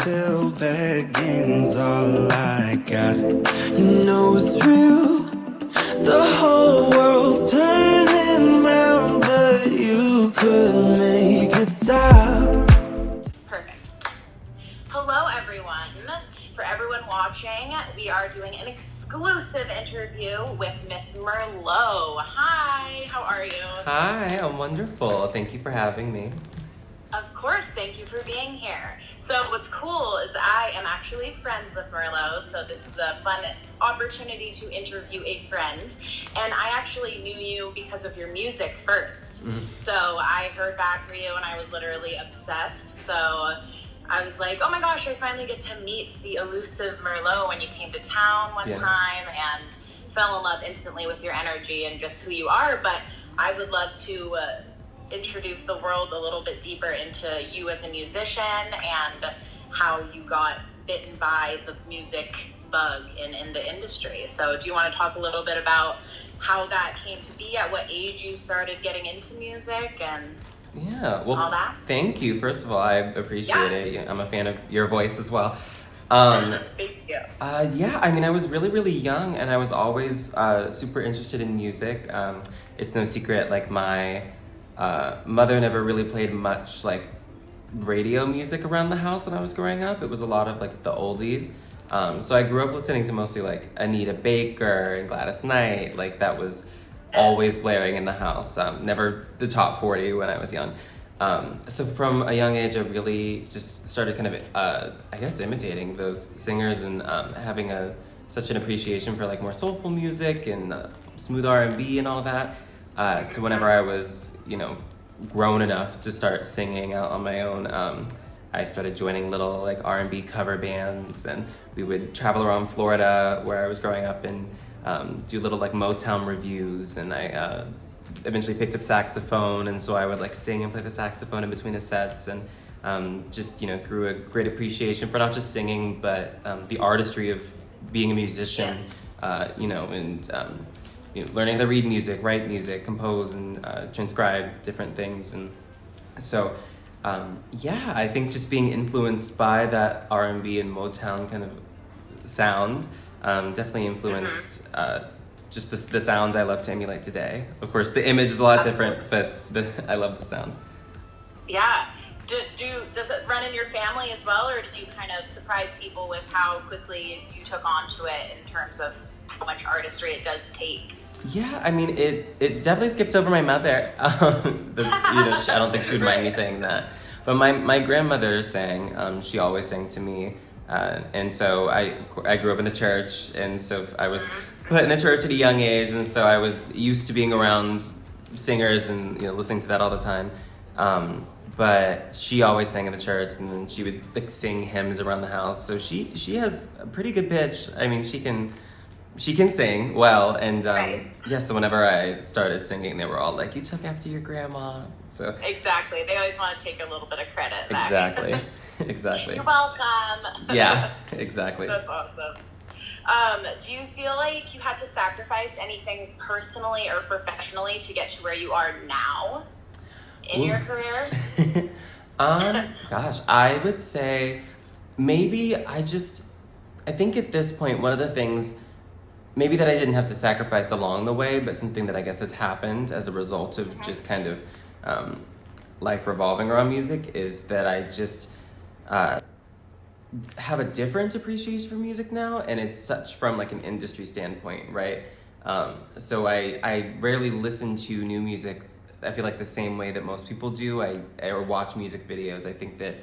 till begging's all I got. You know it's real. The whole world's turning round, but you could make it stop. Perfect. Hello, everyone. For everyone watching, we are doing an exclusive interview with Miss MERLOT. Hi, how are you? Hi, I'm wonderful. Thank you for having me. Of course, thank you for being here. So what's cool is I am actually friends with MERLOT, so this is a fun opportunity to interview a friend. And I actually knew you because of your music first. So I heard back for you and I was literally obsessed. So I was like, oh my gosh, I finally get to meet the elusive MERLOT when you came to town one time, and fell in love instantly with your energy and just who you are. But I would love to introduce the world a little bit deeper into you as a musician and how you got bitten by the music bug in the industry. So do you want to talk a little bit about how that came to be, at what age you started getting into music and all that? Thank you. First of all, I appreciate it. I'm a fan of your voice as well. Thank you. I mean, I was really, really young, and I was always super interested in music. It's no secret, like, my mother never really played much, like, radio music around the house when I was growing up. It was a lot of, like, the oldies. So I grew up listening to mostly, like, Anita Baker and Gladys Knight. Like, that was always blaring in the house. Never the top 40 when I was young. So from a young age, I really just started kind of, I guess, imitating those singers and having such an appreciation for, like, more soulful music and smooth R&B and all that. So whenever I was, grown enough to start singing out on my own, I started joining little, like, R&B cover bands, and we would travel around Florida where I was growing up and do little, like, Motown reviews, and I eventually picked up saxophone, and so I would, like, sing and play the saxophone in between the sets, and just, grew a great appreciation for not just singing, but the artistry of being a musician, and learning how to read music, write music, compose, and transcribe different things. And so, I think just being influenced by that R&B and Motown kind of sound definitely influenced just the sounds I love to emulate today. Of course, the image is a lot different, but I love the sound. Yeah. Does it run in your family as well, or did you kind of surprise people with how quickly you took on to it in terms of how much artistry it does take? Yeah, I mean, it definitely skipped over my mother. I don't think she would mind me saying that. But my grandmother sang. She always sang to me. And so I grew up in the church, and so I was put in the church at a young age, and so I was used to being around singers and listening to that all the time. But she always sang in the church, and then she would, like, sing hymns around the house. So she has a pretty good pitch. I mean, she can sing well, and so whenever I started singing, they were all like, "You took after your grandma." So exactly, they always want to take a little bit of credit back. Exactly. You're welcome. Yeah, exactly. That's awesome. Do you feel like you had to sacrifice anything personally or professionally to get to where you are now in your career? Gosh, I would say maybe I think at this point, one of the things maybe that I didn't have to sacrifice along the way, but something that I guess has happened as a result of just kind of life revolving around music, is that I just have a different appreciation for music now, and it's such from, like, an industry standpoint, right? So I rarely listen to new music, I feel like, the same way that most people do. Or watch music videos. I think that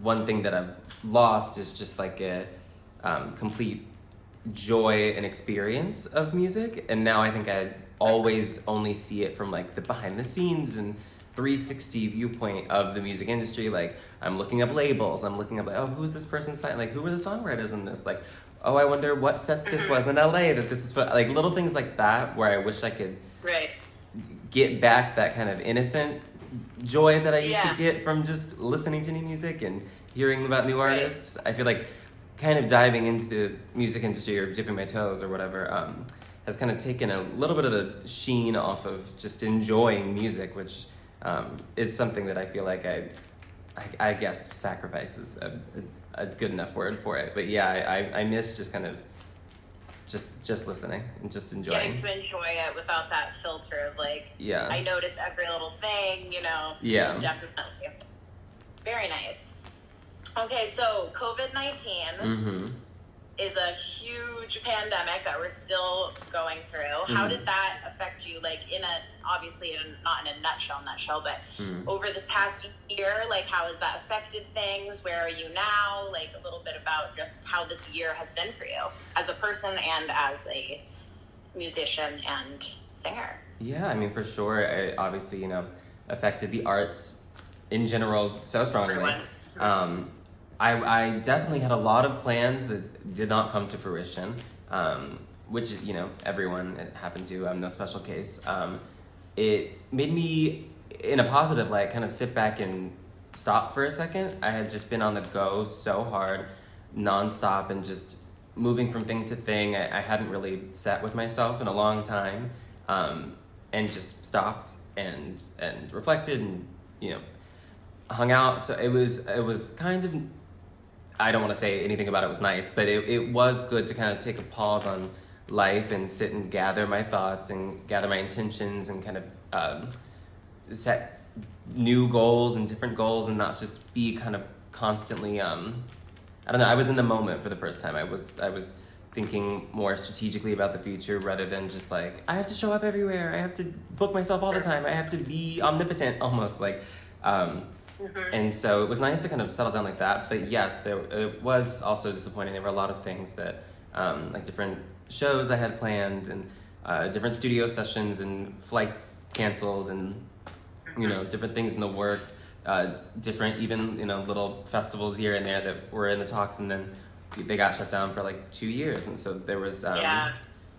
one thing that I've lost is just, like, a complete joy and experience of music, and now I think I always only see it from, like, the behind the scenes and 360 viewpoint of the music industry. Like, I'm looking up labels, I'm looking up, like, oh, who's this person signed, like, who were the songwriters in this, like, oh, I wonder what set this was in LA that this is, like, little things like that where I wish I could get back that kind of innocent joy that I used to get from just listening to new music and hearing about new artists. I feel like kind of diving into the music industry, or dipping my toes or whatever, has kind of taken a little bit of the sheen off of just enjoying music, which is something that I feel like I guess sacrifices a good enough word for it. But yeah, I miss just kind of just listening and just enjoying. Getting to enjoy it without that filter of like, Yeah. I noticed every little thing, you know. Yeah. Definitely. Very nice. Okay, so COVID-19 is a huge pandemic that we're still going through. How did that affect you? Like obviously not in a nutshell, but over this past year, like how has that affected things? Where are you now? Like a little bit about just how this year has been for you as a person and as a musician and singer. Yeah, I mean, for sure. It obviously, affected the arts in general so strongly. Everyone. I definitely had a lot of plans that did not come to fruition, which, everyone it happened to, no special case. It made me, in a positive light, kind of sit back and stop for a second. I had just been on the go so hard, nonstop, and just moving from thing to thing. I hadn't really sat with myself in a long time, and just stopped and reflected and, hung out. So it was kind of, I don't want to say anything about it was nice, but it was good to kind of take a pause on life and sit and gather my thoughts and gather my intentions and kind of set new goals and different goals and not just be kind of constantly, I don't know, I was in the moment for the first time. I was thinking more strategically about the future rather than just like, I have to show up everywhere. I have to book myself all the time. I have to be omnipotent almost like, and so it was nice to kind of settle down like that. But yes, it was also disappointing. There were a lot of things that, like different shows I had planned and different studio sessions and flights canceled and, different things in the works, different even, little festivals here and there that were in the talks and then they got shut down for like 2 years. And so there was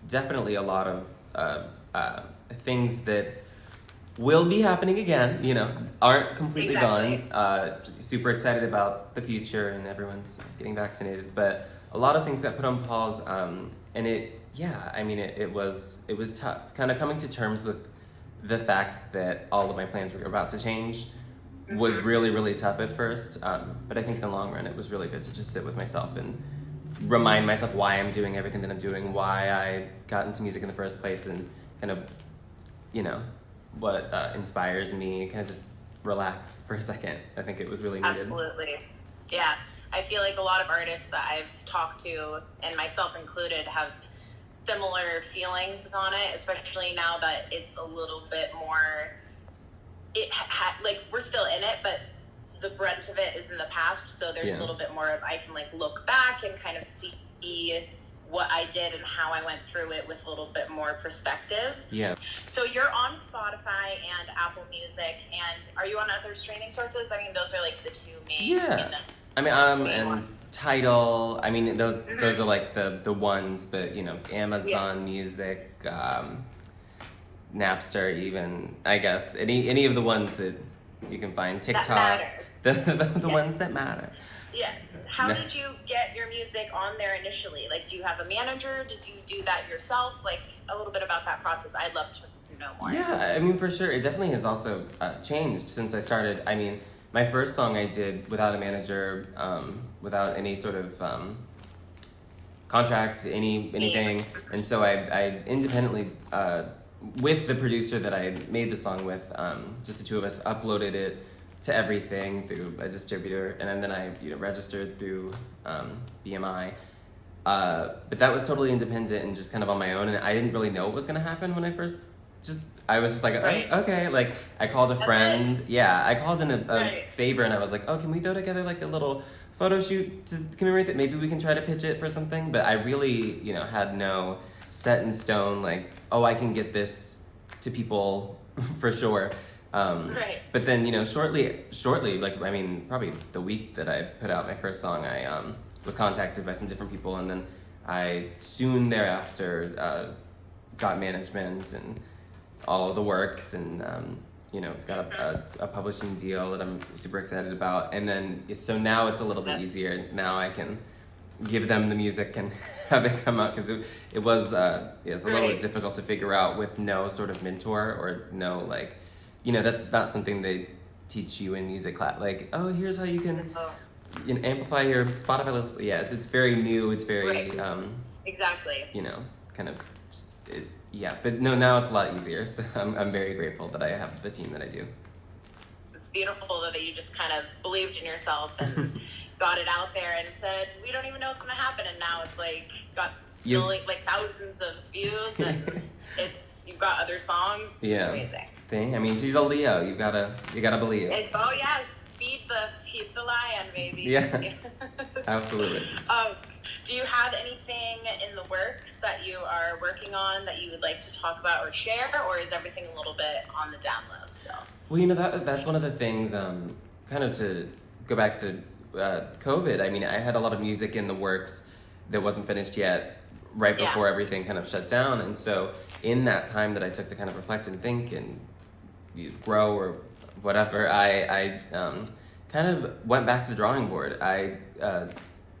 definitely a lot of things that will be happening again, aren't completely gone. Super excited about the future and everyone's getting vaccinated, but a lot of things got put on pause. And it was tough. Kind of coming to terms with the fact that all of my plans were about to change was really, really tough at first. But I think in the long run, it was really good to just sit with myself and remind myself why I'm doing everything that I'm doing, why I got into music in the first place, and kind of, what inspires me, kind of just relax for a second. I think it was really needed. Absolutely. Yeah. I feel like a lot of artists that I've talked to, and myself included, have similar feelings on it, especially now that it's a little bit more, like we're still in it, but the brunt of it is in the past, so there's a little bit more of, I can like look back and kind of see what I did and how I went through it with a little bit more perspective. Yeah. So you're on Spotify and Apple Music, and are you on other streaming sources? I mean, those are like the two main. Yeah. I mean, and Tidal. I mean, those are like the ones, but Amazon Music, Napster, even I guess any of the ones that you can find, TikTok, the ones that matter. Yes. How did you get your music on there initially? Like, do you have a manager? Did you do that yourself? Like, a little bit about that process. I'd love to know more. Yeah, I mean, for sure. It definitely has also changed since I started. I mean, my first song I did without a manager, without any sort of contract, anything. And so I independently, with the producer that I made the song with, just the two of us, uploaded it to everything through a distributor, and then I registered through BMI. But that was totally independent and just kind of on my own, and I didn't really know what was gonna happen when I first I was just like, oh, okay, like I called a friend. Yeah, I called in a favor, and I was like, oh, can we throw together like a little photo shoot to commemorate that? Maybe we can try to pitch it for something. But I really, had no set in stone, like, oh, I can get this to people for sure. But then, shortly, like, I mean, probably the week that I put out my first song, I was contacted by some different people, and then I soon thereafter got management and all of the works, and got a publishing deal that I'm super excited about. And then so now it's a little bit easier. Now I can give them the music and have it come out, because it was it's a little bit difficult to figure out with no sort of mentor or no that's not something they teach you in music class. Like, oh, here's how you can amplify your Spotify list. Yeah, it's very new. It's very Right. Exactly. kind of. Yeah, but no, now it's a lot easier. So I'm very grateful that I have the team that I do. It's beautiful that you just kind of believed in yourself and got it out there and said, we don't even know what's going to happen. And now it's like got like thousands of views and you've got other songs. It's amazing. I mean, she's a Leo. You gotta believe. Oh yes, feed the lion, baby. Yes, absolutely. Do you have anything in the works that you are working on that you would like to talk about or share, or is everything a little bit on the down low still? Well, that's one of the things. Kind of to go back to COVID. I mean, I had a lot of music in the works that wasn't finished yet, right before everything kind of shut down, and so in that time that I took to kind of reflect and think and grow or whatever, I kind of went back to the drawing board. I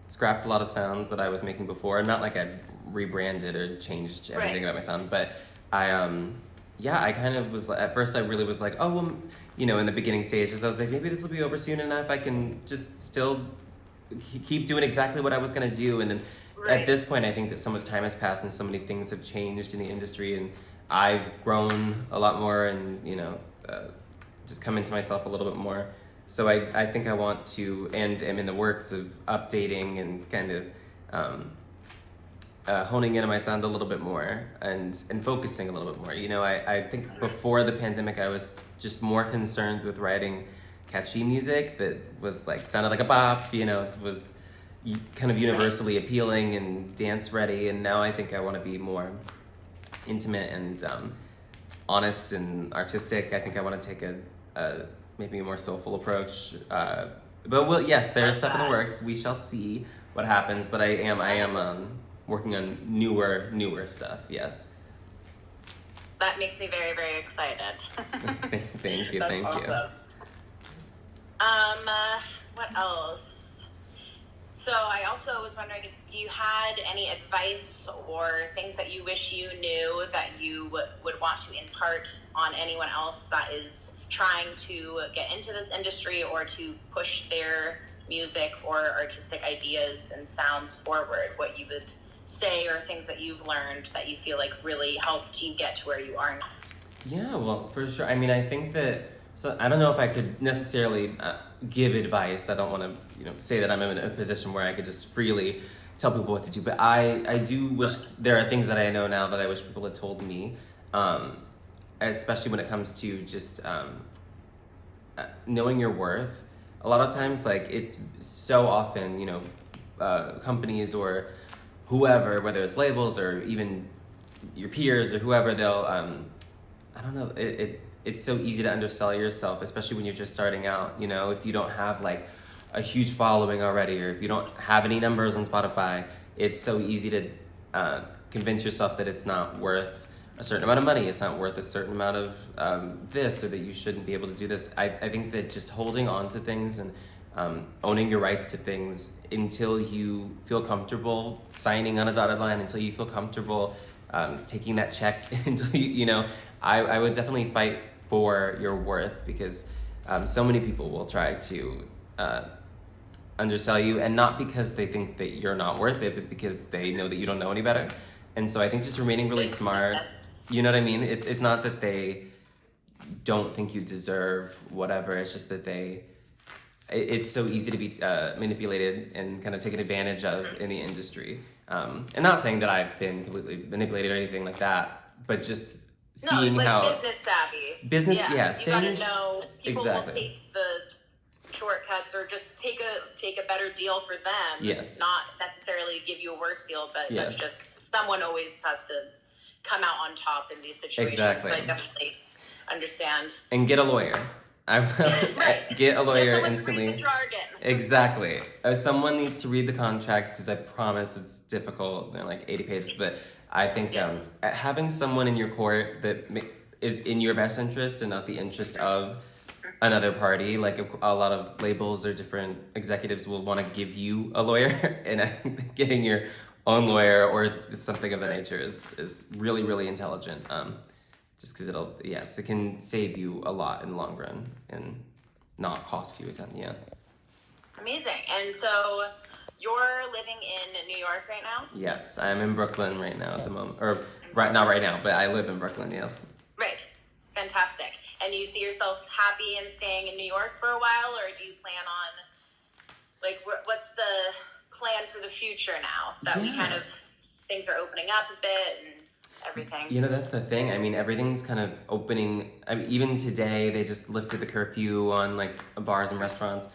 scrapped a lot of sounds that I was making before. Not like I rebranded or changed everything about my sound, but I kind of was, at first I really was like, oh, well, in the beginning stages, I was like, maybe this will be over soon enough. I can just still keep doing exactly what I was going to do. And then at this point, I think that so much time has passed and so many things have changed in the industry, and I've grown a lot more and, just come into myself a little bit more. So I think I want to, and am in the works of updating and kind of honing in on my sound a little bit more and focusing a little bit more. I think before the pandemic, I was just more concerned with writing catchy music that was sounded like a bop, was kind of universally appealing and dance ready. And now I think I want to be more intimate and honest and artistic. I think I want to take a maybe a more soulful approach. But yes, there's stuff in the works. We shall see what happens. But I am working on newer stuff. Yes. That makes me very, very excited. Thank you. That's thank awesome. What else? So I also was wondering if you had any advice or things that you wish you knew that you would want to impart on anyone else that is trying to get into this industry or to push their music or artistic ideas and sounds forward. What you would say or things that you've learned that you feel like really helped you get to where you are now? Yeah, well, for sure. I mean, I think that, so I don't know if I could necessarily give advice. I don't want to, say that I'm in a position where I could just freely tell people what to do. But I do wish there are things that I know now that I wish people had told me, especially when it comes to just knowing your worth. A lot of times, it's so often, companies or whoever, whether it's labels or even your peers or whoever, they'll, I don't know, it's so easy to undersell yourself, especially when you're just starting out, if you don't have a huge following already, or if you don't have any numbers on Spotify, it's so easy to convince yourself that it's not worth a certain amount of money, it's not worth a certain amount of this, or that you shouldn't be able to do this. I think that just holding on to things and owning your rights to things until you feel comfortable signing on a dotted line, until you feel comfortable taking that check, until I would definitely fight for your worth, because so many people will try to undersell you, and not because they think that you're not worth it, but because they know that you don't know any better. And so I think just remaining really smart, you know what I mean? It's not that they don't think you deserve whatever, it's just that it's so easy to be manipulated and kind of taken advantage of in the industry. And not saying that I've been completely manipulated or anything like that, but just seeing how business savvy. You gotta know people will take the shortcuts or just take a better deal for them. Yes. Not necessarily give you a worse deal, but that's just, someone always has to come out on top in these situations. Exactly. So I definitely understand. And get a lawyer. Get a lawyer instantly. Read the jargon. Exactly. Someone needs to read the contracts, because I promise it's difficult. They're 80 pages, but I think having someone in your court that is in your best interest and not the interest of another party, a lot of labels or different executives will want to give you a lawyer, and I think getting your own lawyer or something of that nature is really, really intelligent. Just because it can save you a lot in the long run and not cost you a ton. Yeah. Amazing. And so you're living in New York right now? Yes, I'm in Brooklyn right now at the moment. Or, right, not right now, but I live in Brooklyn, yes. Right. Fantastic. And do you see yourself happy in staying in New York for a while, or do you plan on, like, what's the plan for the future now that we kind of, things are opening up a bit and everything? You know, that's the thing. I mean, everything's kind of opening. I mean, even today, they just lifted the curfew on, like, bars and restaurants.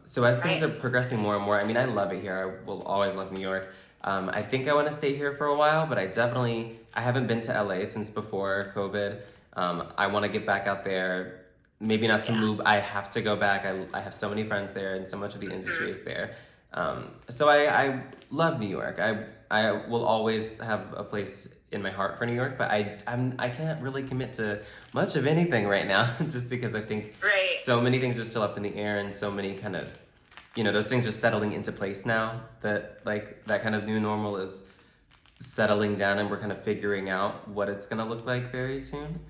So as things are progressing more and more, I mean, I love it here. I will always love New York. I think I want to stay here for a while, but I haven't been to LA since before COVID. I want to get back out there. Maybe not to move. I have to go back. I have so many friends there, and so much of the industry is there. So I love New York. I will always have a place in my heart for New York, but I can't really commit to much of anything right now, just because I think so many things are still up in the air, and so many kind of, those things are settling into place now, that like that kind of new normal is settling down, and we're kind of figuring out what it's gonna look like very soon.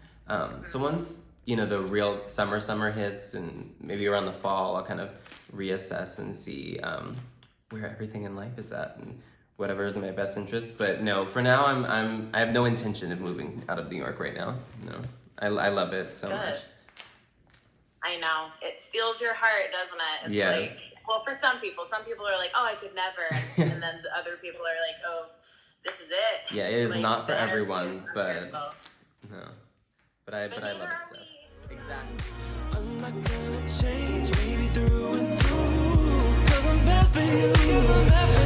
So once the real summer hits, and maybe around the fall, I'll kind of reassess and see where everything in life is at, and whatever is in my best interest. But no, for now, I have no intention of moving out of New York right now. No, I love it so much. I know. It steals your heart, doesn't it? It's like, well, for some people are like, oh, I could never. And then the other people are like, oh, this is it. Yeah, it is like, not for everyone, but no. But I love it still. Exactly. I'm not gonna change, maybe through and through, 'cause I'm bad for you, 'cause I'm bad for you.